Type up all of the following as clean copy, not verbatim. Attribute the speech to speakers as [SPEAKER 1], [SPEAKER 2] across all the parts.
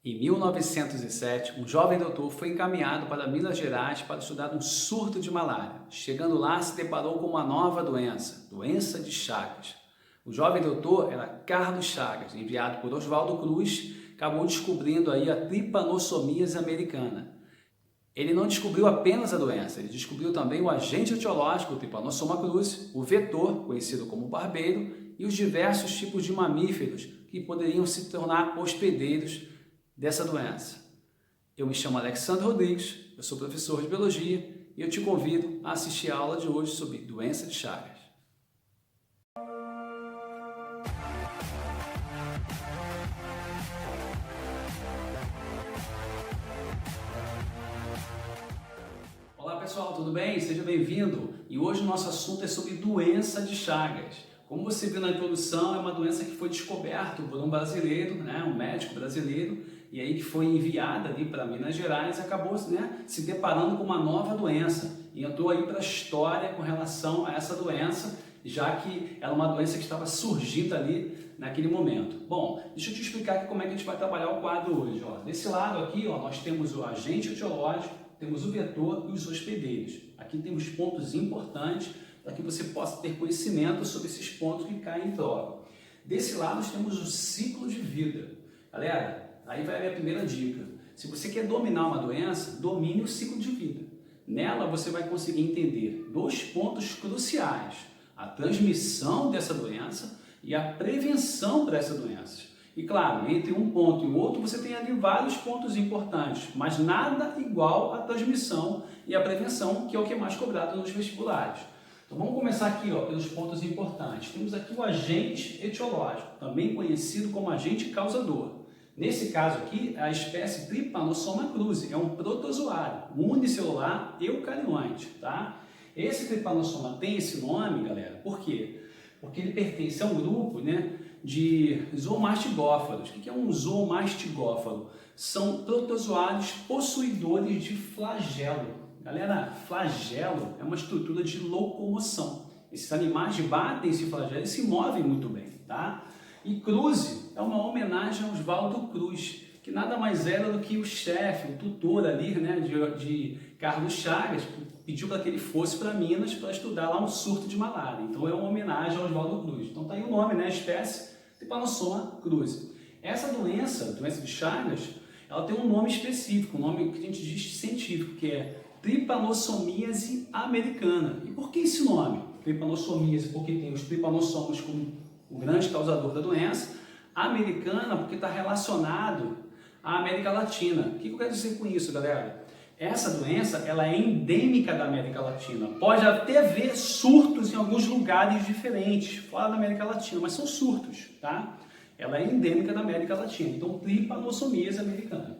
[SPEAKER 1] Em 1907, um jovem doutor foi encaminhado para Minas Gerais para estudar um surto de malária. Chegando lá, se deparou com uma nova doença de Chagas. O jovem doutor era Carlos Chagas, enviado por Oswaldo Cruz, acabou descobrindo aí a tripanossomíase americana. Ele não descobriu apenas a doença, ele descobriu também o agente etiológico, o Trypanosoma cruzi, o vetor, conhecido como barbeiro, e os diversos tipos de mamíferos que poderiam se tornar hospedeiros dessa doença. Eu me chamo Alexandre Rodrigues, eu sou professor de biologia e eu te convido a assistir a aula de hoje sobre doença de Chagas. Olá pessoal, tudo bem? Seja bem-vindo! E hoje o nosso assunto é sobre doença de Chagas. Como você viu na introdução, é uma doença que foi descoberta por um brasileiro, um médico brasileiro, e aí que foi enviada ali para Minas Gerais e acabou se deparando com uma nova doença. E entrou aí para a história com relação a essa doença, já que era uma doença que estava surgindo ali naquele momento. Bom, deixa eu te explicar aqui como é que a gente vai trabalhar o quadro hoje. Desse lado aqui, nós temos o agente etiológico, temos o vetor e os hospedeiros. Aqui temos pontos importantes para que você possa ter conhecimento sobre esses pontos que caem em prova. Desse lado nós temos o ciclo de vida. Galera, aí vai a minha primeira dica. Se você quer dominar uma doença, domine o ciclo de vida. Nela você vai conseguir entender dois pontos cruciais: a transmissão dessa doença e a prevenção para essa doença. E claro, entre um ponto e o outro você tem ali vários pontos importantes, mas nada igual à transmissão e à prevenção, que é o que é mais cobrado nos vestibulares. Então vamos começar aqui pelos pontos importantes. Temos aqui o agente etiológico, também conhecido como agente causador. Nesse caso aqui, a espécie Trypanosoma cruzi é um protozoário unicelular eucarionte. Esse Trypanosoma tem esse nome, galera, por quê? Porque ele pertence a um grupo de zoomastigófaros. O que é um zoomastigófaro? São protozoários possuidores de flagelo. Galera, flagelo é uma estrutura de locomoção. Esses animais batem esse flagelo e se movem muito bem, E cruzi é uma homenagem a Oswaldo Cruz, que nada mais era do que o chefe, o tutor ali, de Carlos Chagas, que pediu para que ele fosse para Minas para estudar lá um surto de malária. Então é uma homenagem a Oswaldo Cruz. Então tá aí o nome, a espécie Trypanosoma cruzi. Essa doença de Chagas, ela tem um nome específico, um nome que a gente diz científico, que é Trypanossomíase americana. E por que esse nome? Trypanossomíase porque tem os trypanossomas como o grande causador da doença, americana porque está relacionado à América Latina. O que eu quero dizer com isso, galera? Essa doença ela é endêmica da América Latina. Pode até haver surtos em alguns lugares diferentes, fora da América Latina, mas são surtos, Ela é endêmica da América Latina. Então, Trypanossomíase americana.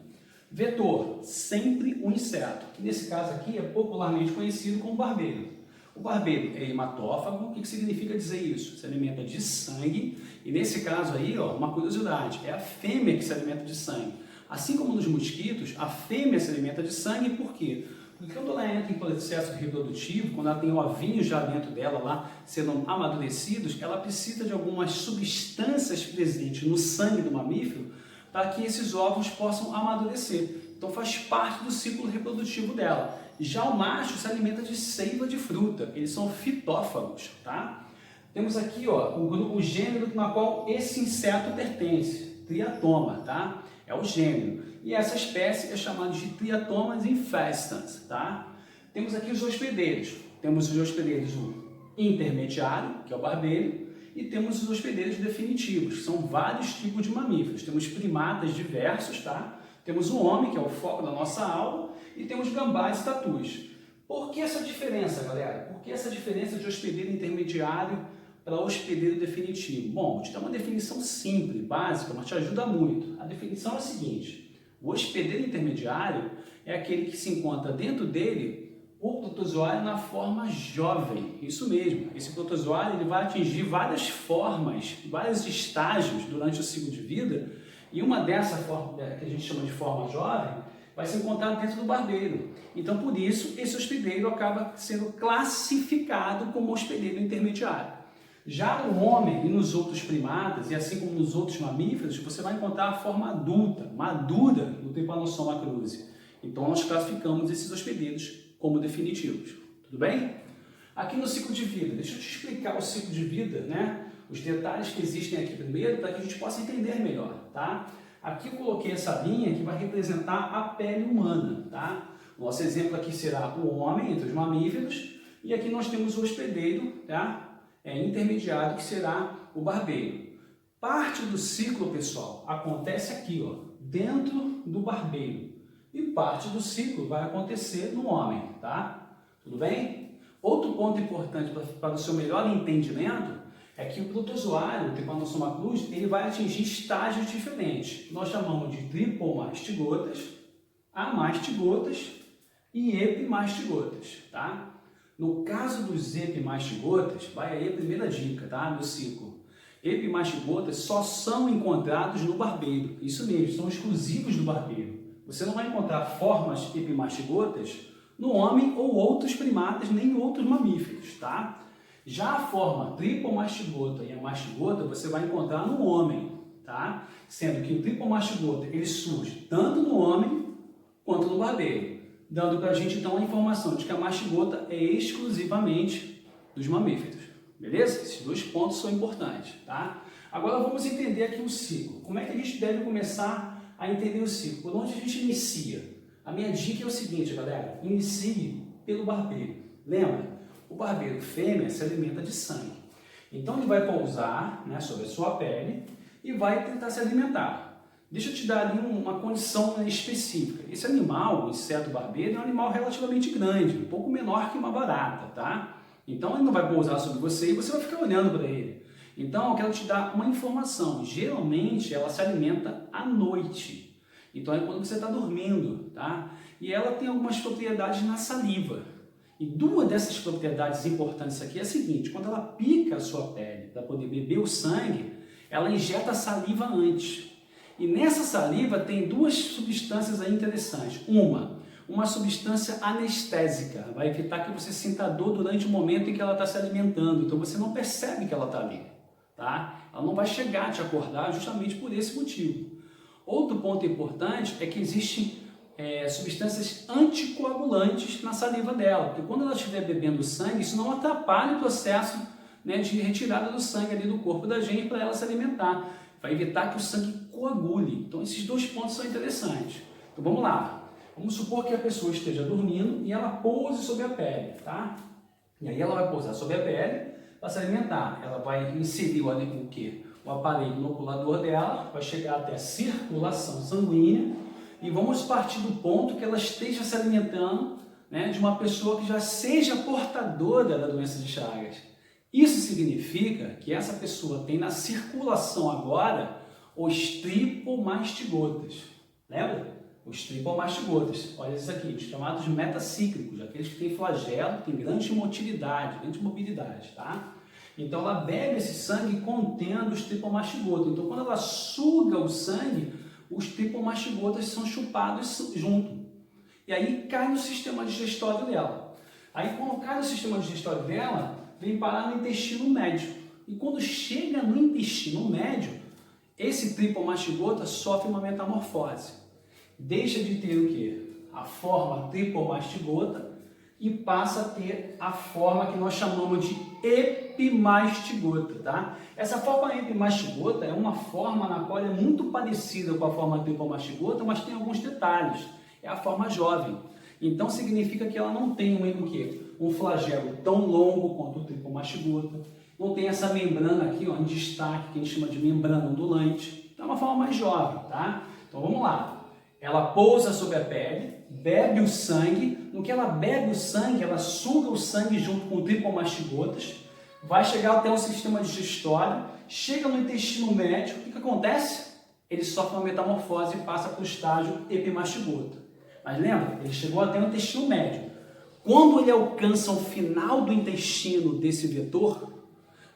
[SPEAKER 1] Vetor, sempre um inseto, que nesse caso aqui é popularmente conhecido como barbeiro. O barbeiro é hematófago. O que significa dizer isso? Se alimenta de sangue, e nesse caso aí, uma curiosidade, é a fêmea que se alimenta de sangue. Assim como nos mosquitos, a fêmea se alimenta de sangue, por quê? Porque quando ela entra em processo reprodutivo, quando ela tem ovinhos já dentro dela lá, sendo amadurecidos, ela precisa de algumas substâncias presentes no sangue do mamífero para que esses ovos possam amadurecer. Então faz parte do ciclo reprodutivo dela. Já o macho se alimenta de seiva de fruta, eles são fitófagos, Temos aqui o gênero na qual esse inseto pertence, Triatoma, É o gênero. E essa espécie é chamada de Triatomas infestans, Temos aqui os hospedeiros. Temos os hospedeiros intermediário, que é o barbeiro, e temos os hospedeiros definitivos, que são vários tipos de mamíferos. Temos primatas diversos, Temos o homem, que é o foco da nossa aula, e temos gambás e tatus. Por que essa diferença, galera? Por que essa diferença de hospedeiro intermediário para hospedeiro definitivo? Bom, vou te dar uma definição simples, básica, mas te ajuda muito. A definição é a seguinte: o hospedeiro intermediário é aquele que se encontra dentro dele o protozoário na forma jovem. Isso mesmo, esse protozoário ele vai atingir várias formas, vários estágios durante o ciclo de vida, e uma dessa forma, que a gente chama de forma jovem, vai se encontrar dentro do barbeiro. Então, por isso, esse hospedeiro acaba sendo classificado como hospedeiro intermediário. Já no homem e nos outros primatas, e assim como nos outros mamíferos, você vai encontrar a forma adulta, madura, do Trypanosoma cruzi. Então, nós classificamos esses hospedeiros como definitivos. Tudo bem? Aqui no ciclo de vida, deixa eu te explicar o ciclo de vida, né? Os detalhes que existem aqui primeiro, para que a gente possa entender melhor, tá? Aqui eu coloquei essa linha que vai representar a pele humana, tá? Nosso exemplo aqui será o homem entre os mamíferos, e aqui nós temos o hospedeiro, tá? Intermediário, que será o barbeiro. Parte do ciclo, pessoal, acontece aqui, ó, dentro do barbeiro. E parte do ciclo vai acontecer no homem, tá? Tudo bem? Outro ponto importante para o seu melhor entendimento é que o protozoário, o Trypanosoma cruzi, ele vai atingir estágios diferentes. Nós chamamos de tripomastigotas, amastigotas e epimastigotas, tá? No caso dos epimastigotas, vai aí a primeira dica, tá? Do ciclo. Epimastigotas só são encontrados no barbeiro. Isso mesmo, são exclusivos do barbeiro. Você não vai encontrar formas epimastigotas no homem ou outros primatas, nem outros mamíferos, tá? Já a forma tripomastigota e a mastigota você vai encontrar no homem, tá? Sendo que o tripomastigota ele surge tanto no homem quanto no barbeiro, dando para a gente então a informação de que a mastigota é exclusivamente dos mamíferos, beleza? Esses dois pontos são importantes, tá? Agora vamos entender aqui o ciclo. Como é que a gente deve começar a entender o ciclo? Por onde a gente inicia? A minha dica é o seguinte, galera, inicie pelo barbeiro. Lembra? O barbeiro fêmea se alimenta de sangue. Então ele vai pousar, né, sobre a sua pele e vai tentar se alimentar. Deixa eu te dar ali uma condição específica. Esse animal, o inseto barbeiro, é um animal relativamente grande, um pouco menor que uma barata, tá? Então ele não vai pousar sobre você e você vai ficar olhando para ele. Então eu quero te dar uma informação. Geralmente ela se alimenta à noite. Então é quando você está dormindo, tá? E ela tem algumas propriedades na saliva. E duas dessas propriedades importantes aqui é a seguinte: quando ela pica a sua pele para poder beber o sangue, ela injeta a saliva antes. E nessa saliva tem duas substâncias aí interessantes. Uma substância anestésica, vai evitar que você sinta dor durante o momento em que ela está se alimentando. Então você não percebe que ela está ali, tá? Ela não vai chegar a te acordar justamente por esse motivo. Outro ponto importante é que existem substâncias anticoagulantes na saliva dela, porque quando ela estiver bebendo sangue, isso não atrapalha o processo, né, de retirada do sangue ali do corpo da gente para ela se alimentar. Vai evitar que o sangue coagule. Então esses dois pontos são interessantes. Então vamos lá. Vamos supor que a pessoa esteja dormindo e ela pouse sobre a pele, tá? E aí ela vai pousar sobre a pele para se alimentar. Ela vai inserir ali o quê? O aparelho inoculador dela, vai chegar até a circulação sanguínea e vamos partir do ponto que ela esteja se alimentando, né, de uma pessoa que já seja portadora da doença de Chagas. Isso significa que essa pessoa tem na circulação agora os tripomastigotas. Lembra? Os tripomastigotas. Olha isso aqui, os chamados metacíclicos, aqueles que têm flagelo, têm grande motilidade, grande mobilidade, tá? Então ela bebe esse sangue contendo os tripomastigotas. Então quando ela suga o sangue, os tripomastigotas são chupados junto. E aí cai no sistema digestório dela. Aí quando cai no sistema digestório dela, vem parar no intestino médio. E quando chega no intestino médio, esse tripomastigota sofre uma metamorfose. Deixa de ter o quê? A forma tripomastigota e passa a ter a forma que nós chamamos de epimastigota, tá? Essa forma epimastigota é uma forma na qual é muito parecida com a forma tripomastigota, mas tem alguns detalhes. É a forma jovem. Então significa que ela não tem o quê? Um flagelo tão longo quanto o tripomastigota, não tem essa membrana aqui, ó, em destaque, que a gente chama de membrana ondulante. Então é uma forma mais jovem, tá? Então vamos lá. Ela pousa sobre a pele, bebe o sangue. No que ela bebe o sangue, ela suga o sangue junto com o tripomastigotas, vai chegar até o sistema digestório, chega no intestino médio. O que acontece? Ele sofre uma metamorfose e passa para o estágio epimastigota. Mas lembra, ele chegou até o intestino médio. Quando ele alcança o final do intestino desse vetor,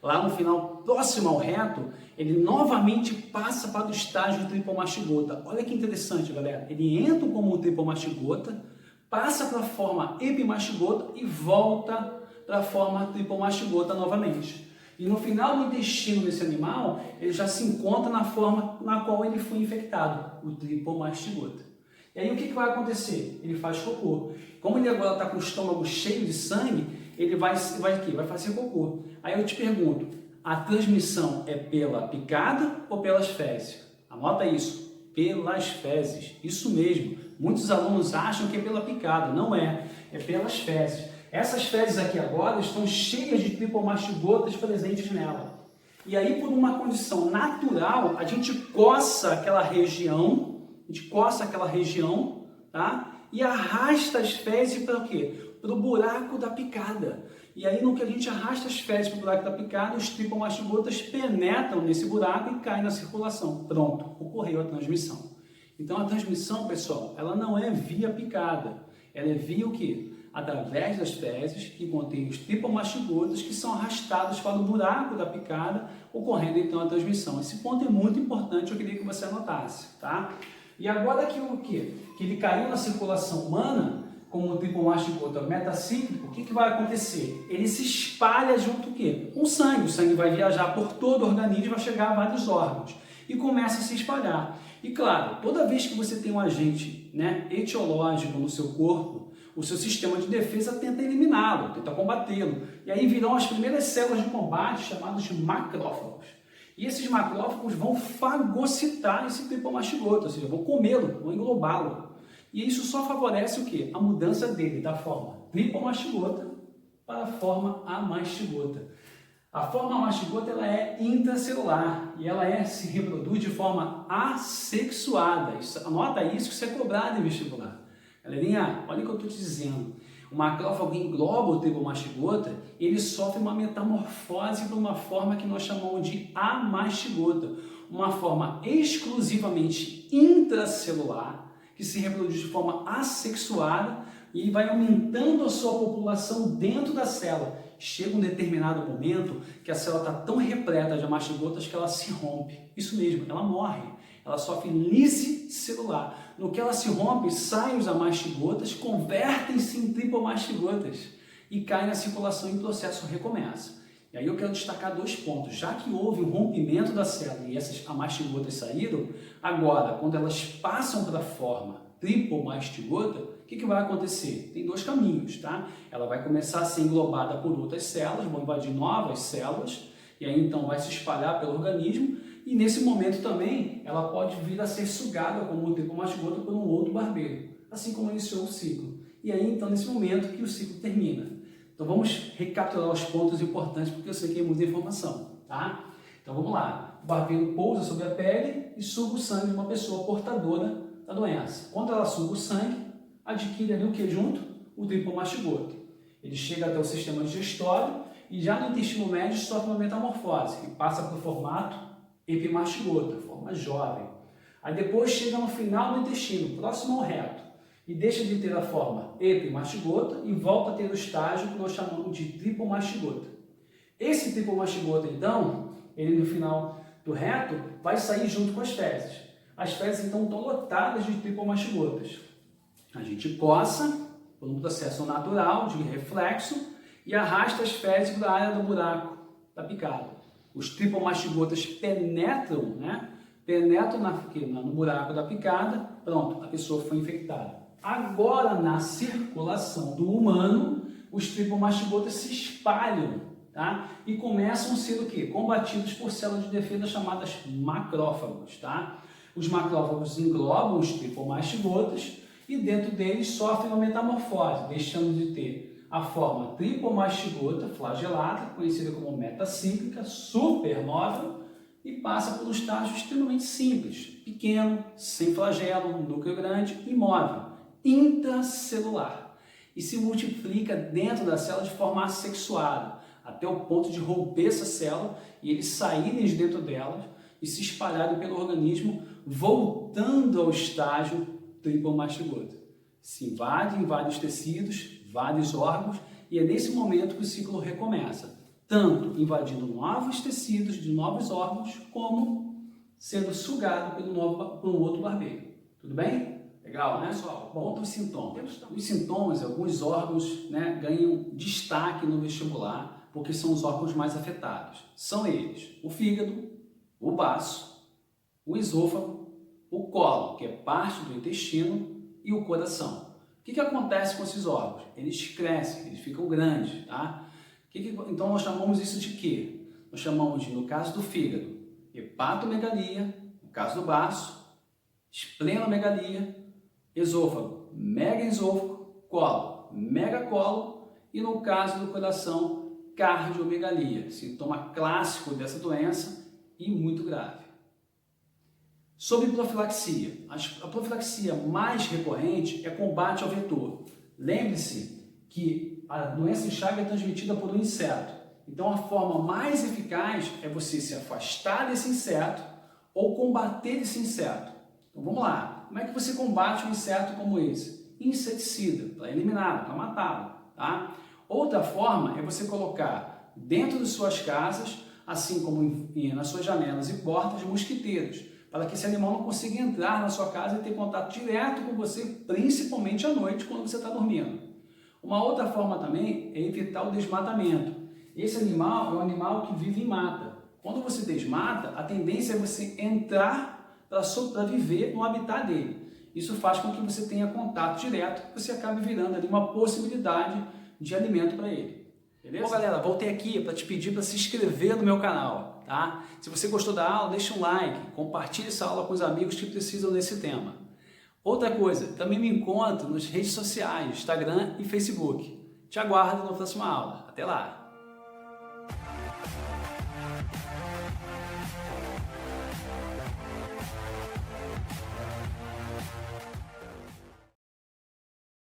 [SPEAKER 1] lá no final próximo ao reto, ele novamente passa para o estágio tripomastigota. Olha que interessante, galera. Ele entra como tripomastigota, passa para a forma epimastigota e volta para a forma tripomastigota novamente. E no final do intestino desse animal, ele já se encontra na forma na qual ele foi infectado, o tripomastigota. E aí o que vai acontecer? Ele faz cocô. Como ele agora está com o estômago cheio de sangue, ele vai fazer cocô. Aí eu te pergunto, a transmissão é pela picada ou pelas fezes? Anota isso, pelas fezes. Isso mesmo. Muitos alunos acham que é pela picada. Não é, é pelas fezes. Essas fezes aqui agora estão cheias de tripomastigotas presentes nela. E aí, por uma condição natural, a gente coça aquela região, tá? E arrasta as fezes para o quê? Para o buraco da picada. E aí, no que a gente arrasta as fezes para o buraco da picada, os tripomastigotas penetram nesse buraco e caem na circulação. Pronto, ocorreu a transmissão. Então, a transmissão, pessoal, ela não é via picada. Ela é via o quê? Através das fezes, que contém os tripomastigotas, que são arrastados para o buraco da picada, ocorrendo então a transmissão. Esse ponto é muito importante, eu queria que você anotasse, tá? E agora que o quê? Que ele caiu na circulação humana, como o tripomastigota metacíclico, o que vai acontecer? Ele se espalha junto o quê? Com o sangue vai viajar por todo o organismo e vai chegar a vários órgãos. E começa a se espalhar. E claro, toda vez que você tem um agente, né, etiológico no seu corpo, o seu sistema de defesa tenta eliminá-lo, tenta combatê-lo. E aí virão as primeiras células de combate, chamadas de macrófagos. E esses macrófagos vão fagocitar esse tripomastigota, ou seja, vão comê-lo, vão englobá-lo. E isso só favorece o quê? A mudança dele da forma tripomastigota para a forma amastigota. A forma amastigota ela é intracelular e ela se reproduz de forma assexuada. Anota isso que você é cobrado em vestibular. Galerinha, olha o que eu estou te dizendo. O macrófago engloba o tripomastigota e ele sofre uma metamorfose para uma forma que nós chamamos de amastigota. Uma forma exclusivamente intracelular, que se reproduz de forma assexuada e vai aumentando a sua população dentro da célula. Chega um determinado momento que a célula está tão repleta de amastigotas que ela se rompe. Isso mesmo, ela morre. Ela sofre lise celular. No que ela se rompe, saem os amastigotas, convertem-se em tripomastigotas e caem na circulação e o processo recomeça. E aí eu quero destacar dois pontos. Já que houve um rompimento da célula e essas amastigotas saíram, agora, quando elas passam para a forma tripomastigota, o que vai acontecer? Tem dois caminhos, tá? Ela vai começar a ser englobada por outras células, vão invadir novas células, e aí então vai se espalhar pelo organismo, e nesse momento também ela pode vir a ser sugada como um tripomastigota por um outro barbeiro, assim como iniciou o ciclo. E aí então nesse momento que o ciclo termina. Então vamos recapitular os pontos importantes, porque eu sei que é muita informação, tá? Então vamos lá. O barbeiro pousa sobre a pele e suga o sangue de uma pessoa portadora da doença. Quando ela suga o sangue, adquire ali o que junto? O tripomastigota. Ele chega até o sistema digestório e já no intestino médio sofre uma metamorfose, que passa para o formato epimastigota, forma jovem. Aí depois chega no final do intestino, próximo ao reto, e deixa de ter a forma epimastigota e volta a ter o estágio que nós chamamos de tripomastigota. Esse tripomastigota, então, ele no final do reto vai sair junto com as fezes. As fezes, então, estão lotadas de tripomastigotas. A gente coça, por um processo natural de reflexo, e arrasta as fezes para a área do buraco da picada. Os tripomastigotas penetram, no buraco da picada, pronto, a pessoa foi infectada. Agora, na circulação do humano, os tripomastigotas se espalham, tá? E começam a ser o quê? Combatidos por células de defesa chamadas macrófagos, tá? Os macrófagos englobam os tripomastigotas e dentro deles sofrem uma metamorfose, deixando de ter a forma tripomastigota flagelada, conhecida como metacíclica, supernova, e passa por um estágio extremamente simples, pequeno, sem flagelo, núcleo grande, imóvel, intracelular, e se multiplica dentro da célula de forma assexuada, até o ponto de romper essa célula e eles saírem de dentro dela e se espalharem pelo organismo, voltando ao estágio tripomastigota. Se invade em vários tecidos, vários órgãos, e é nesse momento que o ciclo recomeça, tanto invadindo novos tecidos de novos órgãos, como sendo sugado por um outro barbeiro. Tudo bem? Legal, né, pessoal? Bom, os sintomas. Os sintomas, alguns órgãos, ganham destaque no vestibular, porque são os órgãos mais afetados. São eles: o fígado, o baço, o esôfago, o colo, que é parte do intestino, e o coração. O que acontece com esses órgãos? Eles crescem, eles ficam grandes, tá? Então nós chamamos isso de quê? Nós chamamos de, no caso do fígado, hepatomegalia, no caso do baço, esplenomegalia, esôfago, megaesôfago, colo, megacolo e no caso do coração, cardiomegalia, sintoma clássico dessa doença e muito grave. Sobre profilaxia, a profilaxia mais recorrente é combate ao vetor. Lembre-se que a doença de Chagas é transmitida por um inseto. Então a forma mais eficaz é você se afastar desse inseto ou combater esse inseto. Então vamos lá, como é que você combate um inseto como esse? Inseticida, para eliminá-lo, para matá-lo. Tá? Outra forma é você colocar dentro de suas casas, assim como nas suas janelas e portas, mosquiteiros, para que esse animal não consiga entrar na sua casa e ter contato direto com você, principalmente à noite, quando você está dormindo. Uma outra forma também é evitar o desmatamento. Esse animal é um animal que vive em mata. Quando você desmata, a tendência é você entrar para viver no habitat dele. Isso faz com que você tenha contato direto, que você acabe virando ali uma possibilidade de alimento para ele. Beleza? Bom, galera, voltei aqui para te pedir para se inscrever no meu canal, tá? Se você gostou da aula, deixa um like, compartilhe essa aula com os amigos que precisam desse tema. Outra coisa, também me encontro nas redes sociais, Instagram e Facebook. Te aguardo na próxima aula. Até lá!